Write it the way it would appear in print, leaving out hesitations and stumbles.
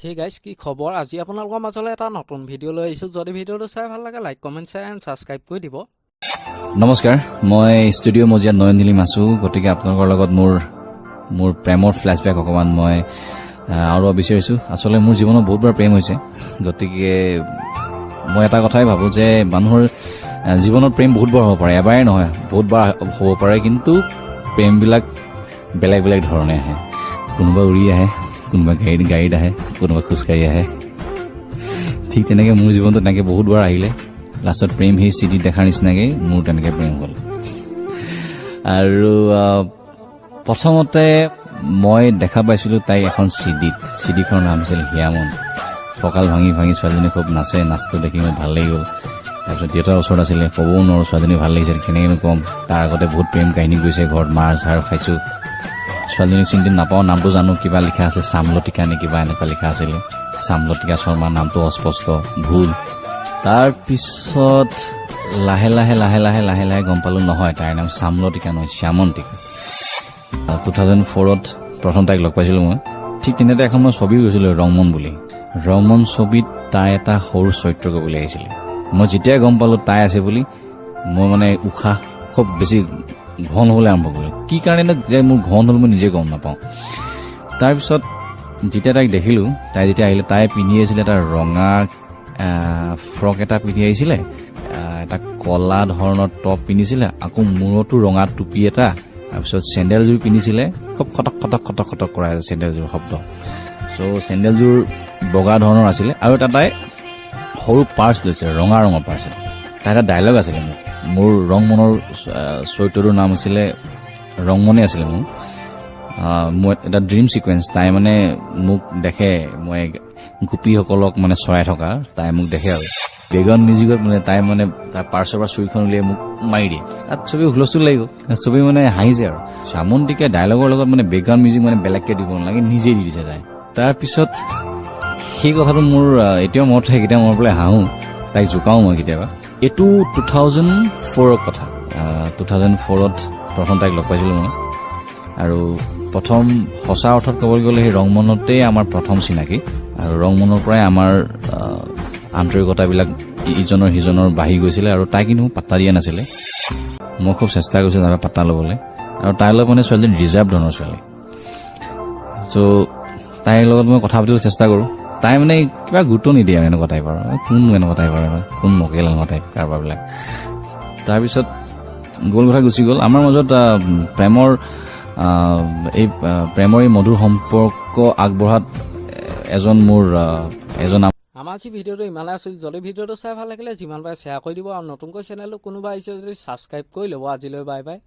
Hey guys, কি খবৰ আজি আপোনালোকৰ মাজলৈ এটা নতুন ভিডিও লৈ আহিছো যদি ভিডিওটো চাই ভাল লাগে like comment share and subscribe কৰি দিব নমস্কাৰ মই ষ্টুডিও মজিয়াত নায়ানিলিম আছো গতিকে আপোনালোকৰ লগত মোৰ প্ৰেমৰ ফ্ল্যাশবেক অকমান মই আৰু বিচাৰিছো আসলে মোৰ জীৱনত বহুতবাৰ প্ৰেম হৈছে গতিকে মই এটা কথাই ভাবো যে মানুহৰ জীৱনত প্ৰেম বহুতবাৰ হ'ব পাৰে এবাৰে নহয় বহুতবাৰ হ'ব পাৰে কিন্তু প্ৰেম বিলাক বেলেগ বেলেগ ধৰণে আহে কোনোবা উৰি আহে কোনোবা গাড়ীত আহে কোনোবা খোজকাঢ়ি আহে ঠিক তেনেকে মোৰ জীৱনটো তেনেকে বহুতবাৰ আহিলে লাষ্টত প্ৰেম সেই চিডি দেখাৰ নিচিনাকে মোৰ তেনেকে প্ৰেম হ'ল আৰু প্ৰথমতে মই দেখা পাইছিলো তাই এখন চিডিখনৰ নাম আছিল হিয়ামন ফকাল ভাঙি ছোৱালীজনী খুব নাচটো দেখি মোৰ ভাল লাগি গ'ল তাৰপিছত দেউতাৰ ওচৰত আছিলে ক'বও নোৱাৰো ছোৱালীজনী ভাল লাগিছিল কেনেকেনো ক'ম তাৰ আগতে বহুত প্ৰেম কাহিনী গৈছে ঘৰত মাৰ ঝাৰ খাইছো ছোৱালীজনী চিন্তি নাপাওঁ নামটো জানো কিবা লিখা আছে চামলতিকা নে কিবা এনেকুৱা লিখা আছিলে চামলতিকা শৰ্মা নামটো অস্পষ্ট ভুল তাৰ পিছত লাহে লাহে গম পালো নহয় তাইৰ নাম চামলতিকা নহয় শ্যামন্তিকা 2004ত প্ৰথম তাইক লগ পাইছিলো মই ঠিক তেনেতে এখন মই ছবি গৈছিলো ৰংমন ছবিত তাই এটা সৰু চৰিত্ৰ কৰিবলৈ আহিছিলে মই যেতিয়া গম পালো তাই আছে বুলি মই মানে উশাহ খুব বেছি ঘন হ'বলৈ আৰম্ভ কৰিলো কি কাৰণে মোৰ ঘন হ'ল মই নিজে গম নাপাওঁ তাৰপিছত যেতিয়া তাইক দেখিলো তাই যেতিয়া আহিলে তাই পিন্ধি আহিছিলে এটা ৰঙা ফ্ৰক এটা পিন্ধি আহিছিলে এটা কলা ধৰণৰ টপ পিন্ধিছিলে আকৌ মূৰতো ৰঙা টুপি এটা তাৰপিছত চেণ্ডেলযোৰ পিন্ধিছিলে খুব খটক কৰা চেণ্ডেলযোৰ শব্দ চ' চেণ্ডেলযোৰ বগা ধৰণৰ আছিলে আৰু তাই সৰু পাৰ্চ লৈছে ৰঙা পাৰ্চ তাই এটা ডায়লগ আছিলে মোৰ ৰংমনৰ চৰিত্ৰটোৰ নাম আছিলে ৰংমনে আছিলে মোৰ এটা ড্ৰিম সিকুৱেন্স তাই মানে মোক দেখে মই গোপীসকলক মানে চৰাই থকা তাই মোক দেখে আৰু বেকগ্ৰাউণ্ড মিউজিকত মানে তাই মানে তাৰ পাৰ্চৰ পৰা চুৰিখন উলিয়াই মোক মাৰি দিয়ে তাত ছবি হুলস্থুল লাগি গ'ল ছবি মানে হাঁহিছে আৰু শ্যামন্তিকে ডায়লগৰ লগত মানে বেকগ্ৰাউণ্ড মিউজিক মানে বেলেগকে দিব নালাগে নিজে দি দিছে তাই তাৰপিছত সেই কথাটো মোৰ এতিয়াও মনত থাকে কেতিয়াবা মনত পেলাই হাঁহো তাইক জোকাও মই কেতিয়াবা এইটো 2004ৰ কথা 2004ত প্ৰথম তাইক লগ পাইছিলো মই আৰু প্ৰথম সঁচা অৰ্থত ক'বলৈ গ'লে সেই ৰংমনতে আমাৰ প্ৰথম চিনাকি আৰু ৰংমনৰ পৰাই আমাৰ আন্তৰিকতাবিলাক ইজনৰ সিজনৰ বাঢ়ি গৈছিলে আৰু তাই কিন্তু পাত্তা দিয়া নাছিলে মই খুব চেষ্টা কৰিছিলো তাই পাত্তা ল'বলৈ আৰু তাইৰ লগত মানে ছোৱালীজনী ৰিজাৰ্ভ ধৰণৰ ছোৱালী চ' তাইৰ লগত মই কথা পাতিবলৈ চেষ্টা কৰো তাই মানে কিবা গুৰুত্ব নিদিয়ে এনেকুৱা টাইপ আৰু কোন মকেল এনেকুৱা টাইপ কাৰোবাৰবিলাক তাৰপিছত গ'ল কথা গুচি গ'ল আমাৰ মাজত প্ৰেমৰ এই মধুৰ সম্পৰ্ক আগবঢ়াত আমাৰ আজি ভিডিওটো ইমানে আছিল যদি ভিডিওটো চাই ভাল লাগিলে যিমান পাৰে শ্বেয়াৰ কৰি দিব আৰু নতুনকৈ চেনেলটো কোনোবা আহিছে যদি সাবস্ক্ৰাইব কৰি ল'ব আজিলৈ বাই বাই